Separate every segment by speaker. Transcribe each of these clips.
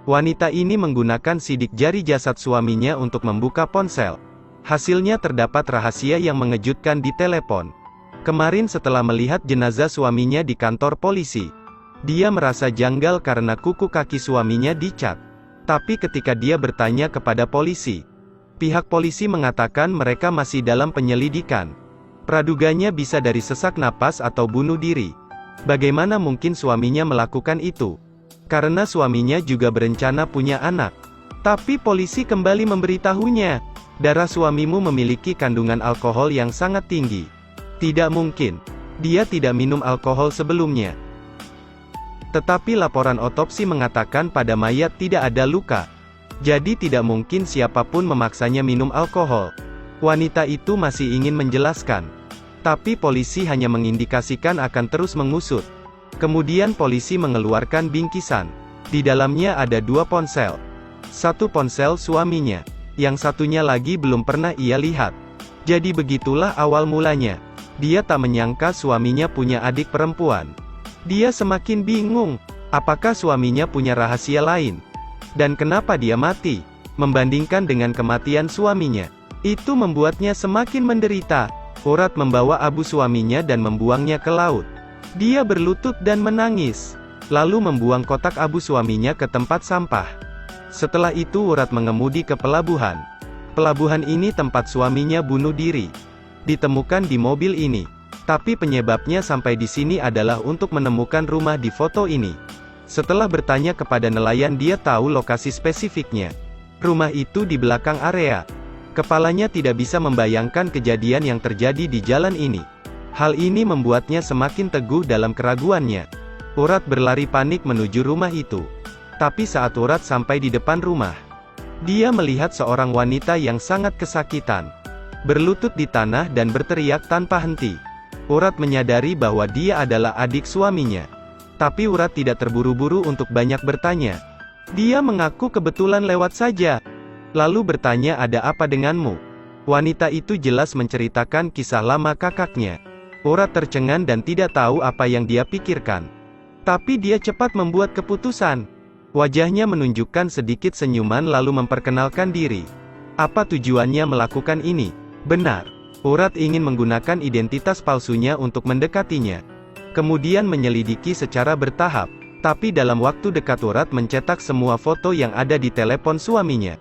Speaker 1: Wanita ini menggunakan sidik jari jasad suaminya untuk membuka ponsel. Hasilnya terdapat rahasia yang mengejutkan di telepon. Kemarin setelah melihat jenazah suaminya di kantor polisi, dia merasa janggal karena kuku kaki suaminya dicat. Tapi ketika dia bertanya kepada polisi, pihak polisi mengatakan mereka masih dalam penyelidikan. Praduganya bisa dari sesak napas atau bunuh diri. Bagaimana mungkin suaminya melakukan itu? Karena suaminya juga berencana punya anak. Tapi polisi kembali memberitahunya, darah suamimu memiliki kandungan alkohol yang sangat tinggi. Tidak mungkin. Dia tidak minum alkohol sebelumnya. Tetapi laporan otopsi mengatakan pada mayat tidak ada luka. Jadi tidak mungkin siapapun memaksanya minum alkohol. Wanita itu masih ingin menjelaskan. Tapi polisi hanya mengindikasikan akan terus mengusut. Kemudian polisi mengeluarkan bingkisan. Di dalamnya ada 2 ponsel. Satu ponsel suaminya. Yang satunya lagi belum pernah ia lihat. Jadi begitulah awal mulanya. Dia tak menyangka suaminya punya adik perempuan. Dia semakin bingung. Apakah suaminya punya rahasia lain? Dan kenapa dia mati? Membandingkan dengan kematian suaminya, itu membuatnya semakin menderita. Urat membawa abu suaminya dan membuangnya ke laut. Dia berlutut dan menangis, lalu membuang kotak abu suaminya ke tempat sampah. Setelah itu Urat mengemudi ke pelabuhan. Pelabuhan ini tempat suaminya bunuh diri. Ditemukan di mobil ini. Tapi penyebabnya sampai di sini adalah untuk menemukan rumah di foto ini. Setelah bertanya kepada nelayan dia tahu lokasi spesifiknya. Rumah itu di belakang area. Kepalanya tidak bisa membayangkan kejadian yang terjadi di jalan ini. Hal ini membuatnya semakin teguh dalam keraguannya. Urat berlari panik menuju rumah itu. Tapi saat Urat sampai di depan rumah, dia melihat seorang wanita yang sangat kesakitan, berlutut di tanah dan berteriak tanpa henti. Urat menyadari bahwa dia adalah adik suaminya. Tapi Urat tidak terburu-buru untuk banyak bertanya. Dia mengaku kebetulan lewat saja. Lalu bertanya ada apa denganmu? Wanita itu jelas menceritakan kisah lama kakaknya. Urat tercengang dan tidak tahu apa yang dia pikirkan. Tapi dia cepat membuat keputusan. Wajahnya menunjukkan sedikit senyuman lalu memperkenalkan diri. Apa tujuannya melakukan ini? Benar. Urat ingin menggunakan identitas palsunya untuk mendekatinya. Kemudian menyelidiki secara bertahap. Tapi dalam waktu dekat Urat mencetak semua foto yang ada di telepon suaminya.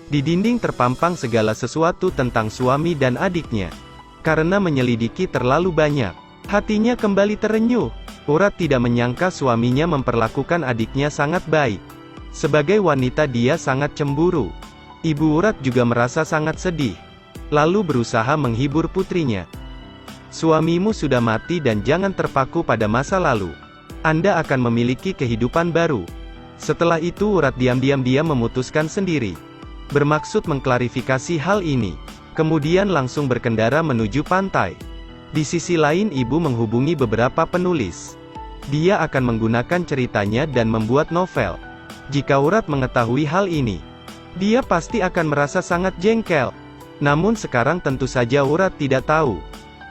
Speaker 1: Di dinding terpampang segala sesuatu tentang suami dan adiknya. Karena menyelidiki terlalu banyak, hatinya kembali terenyuh. Urat tidak menyangka suaminya memperlakukan adiknya sangat baik. Sebagai wanita dia sangat cemburu. Ibu Urat juga merasa sangat sedih. Lalu berusaha menghibur putrinya. Suamimu sudah mati dan jangan terpaku pada masa lalu. Anda akan memiliki kehidupan baru. Setelah itu Urat diam-diam dia memutuskan sendiri. Bermaksud mengklarifikasi hal ini. Kemudian langsung berkendara menuju pantai. Di sisi lain ibu menghubungi beberapa penulis. Dia akan menggunakan ceritanya dan membuat novel. Jika Urat mengetahui hal ini, dia pasti akan merasa sangat jengkel. Namun sekarang tentu saja Urat tidak tahu.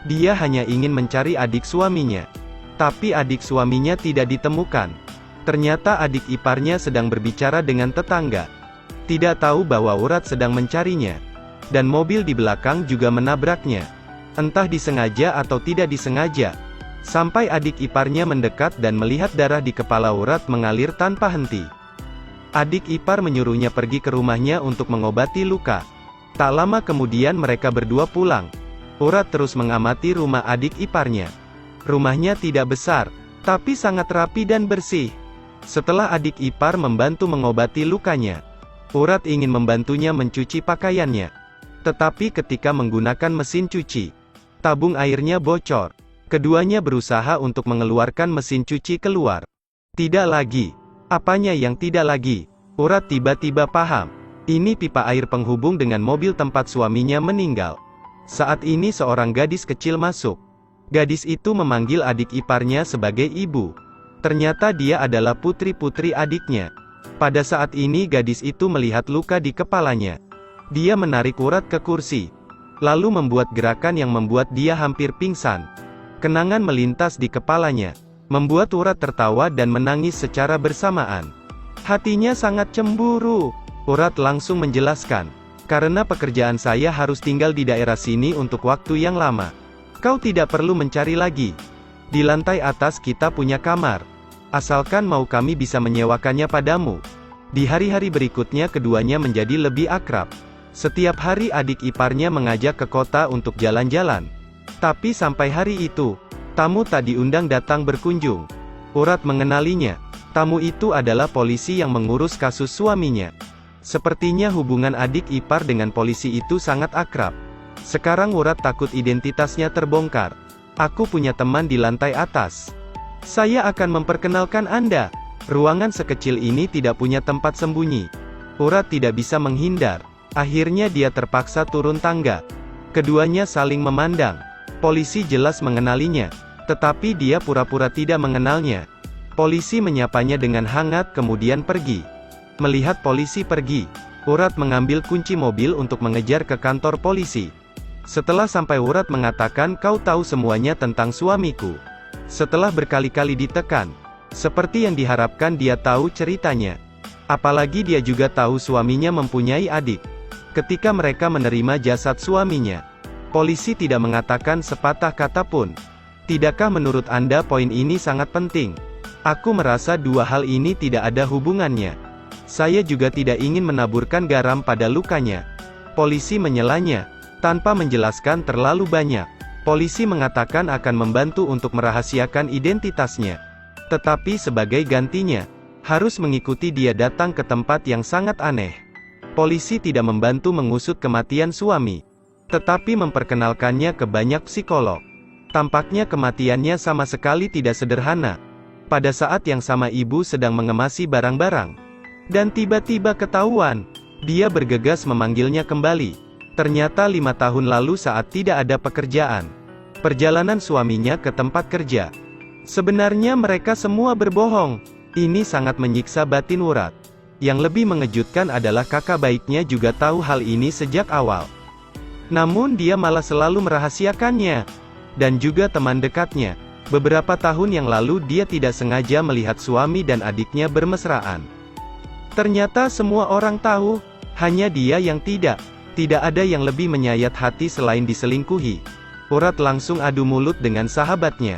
Speaker 1: Dia hanya ingin mencari adik suaminya. Tapi adik suaminya tidak ditemukan. Ternyata adik iparnya sedang berbicara dengan tetangga. Tidak tahu bahwa Urat sedang mencarinya. Dan mobil di belakang juga menabraknya. Entah disengaja atau tidak disengaja. Sampai adik iparnya mendekat dan melihat darah di kepala Urat mengalir tanpa henti. Adik ipar menyuruhnya pergi ke rumahnya untuk mengobati luka. Tak lama kemudian mereka berdua pulang. Urat terus mengamati rumah adik iparnya. Rumahnya tidak besar, tapi sangat rapi dan bersih. Setelah adik ipar membantu mengobati lukanya, Urat ingin membantunya mencuci pakaiannya. Tetapi ketika menggunakan mesin cuci, tabung airnya bocor. Keduanya berusaha untuk mengeluarkan mesin cuci keluar. Tidak lagi. Apanya yang tidak lagi? Urat tiba-tiba paham. Ini pipa air penghubung dengan mobil tempat suaminya meninggal. Saat ini seorang gadis kecil masuk. Gadis itu memanggil adik iparnya sebagai ibu. Ternyata dia adalah putri-putri adiknya. Pada saat ini gadis itu melihat luka di kepalanya. Dia menarik Urat ke kursi. Lalu membuat gerakan yang membuat dia hampir pingsan. Kenangan melintas di kepalanya. Membuat Urat tertawa dan menangis secara bersamaan. Hatinya sangat cemburu. Urat langsung menjelaskan. Karena pekerjaan saya harus tinggal di daerah sini untuk waktu yang lama. Kau tidak perlu mencari lagi. Di lantai atas kita punya kamar. Asalkan mau kami bisa menyewakannya padamu. Di hari-hari berikutnya keduanya menjadi lebih akrab. Setiap hari adik iparnya mengajak ke kota untuk jalan-jalan. Tapi sampai hari itu, tamu tak diundang datang berkunjung. Urat mengenalinya. Tamu itu adalah polisi yang mengurus kasus suaminya. Sepertinya hubungan adik ipar dengan polisi itu sangat akrab. Sekarang Urat takut identitasnya terbongkar. Aku punya teman di lantai atas. Saya akan memperkenalkan Anda. Ruangan sekecil ini tidak punya tempat sembunyi. Urat tidak bisa menghindar. Akhirnya dia terpaksa turun tangga. Keduanya saling memandang. Polisi jelas mengenalinya. Tetapi dia pura-pura tidak mengenalnya. Polisi menyapanya dengan hangat kemudian pergi. Melihat polisi pergi, Urat mengambil kunci mobil untuk mengejar ke kantor polisi. Setelah sampai Urat mengatakan, "Kau tahu semuanya tentang suamiku." Setelah berkali-kali ditekan, seperti yang diharapkan dia tahu ceritanya. Apalagi dia juga tahu suaminya mempunyai adik. Ketika mereka menerima jasad suaminya, polisi tidak mengatakan sepatah kata pun. Tidakkah menurut Anda poin ini sangat penting? Aku merasa dua hal ini tidak ada hubungannya. Saya juga tidak ingin menaburkan garam pada lukanya. Polisi menyelanya, tanpa menjelaskan terlalu banyak. Polisi mengatakan akan membantu untuk merahasiakan identitasnya. Tetapi sebagai gantinya, harus mengikuti dia datang ke tempat yang sangat aneh. Polisi tidak membantu mengusut kematian suami, tetapi memperkenalkannya ke banyak psikolog. Tampaknya kematiannya sama sekali tidak sederhana. Pada saat yang sama ibu sedang mengemasi barang-barang. Dan tiba-tiba ketahuan. Dia bergegas memanggilnya kembali. Ternyata 5 tahun lalu saat tidak ada pekerjaan. Perjalanan suaminya ke tempat kerja. Sebenarnya mereka semua berbohong. Ini sangat menyiksa batin Urat. Yang lebih mengejutkan adalah kakak baiknya juga tahu hal ini sejak awal. Namun dia malah selalu merahasiakannya. Dan juga teman dekatnya. Beberapa tahun yang lalu dia tidak sengaja melihat suami dan adiknya bermesraan. Ternyata semua orang tahu, hanya dia yang tidak. Tidak ada yang lebih menyayat hati selain diselingkuhi. Urat langsung adu mulut dengan sahabatnya.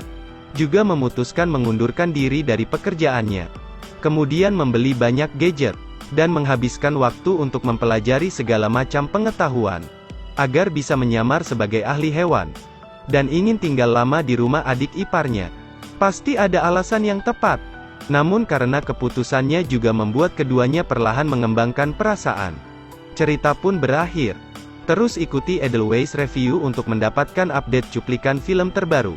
Speaker 1: Juga memutuskan mengundurkan diri dari pekerjaannya. Kemudian membeli banyak gadget, dan menghabiskan waktu untuk mempelajari segala macam pengetahuan. Agar bisa menyamar sebagai ahli hewan. Dan ingin tinggal lama di rumah adik iparnya. Pasti ada alasan yang tepat. Namun karena keputusannya juga membuat keduanya perlahan mengembangkan perasaan. Cerita pun berakhir. Terus ikuti Edelweiss Review untuk mendapatkan update cuplikan film terbaru.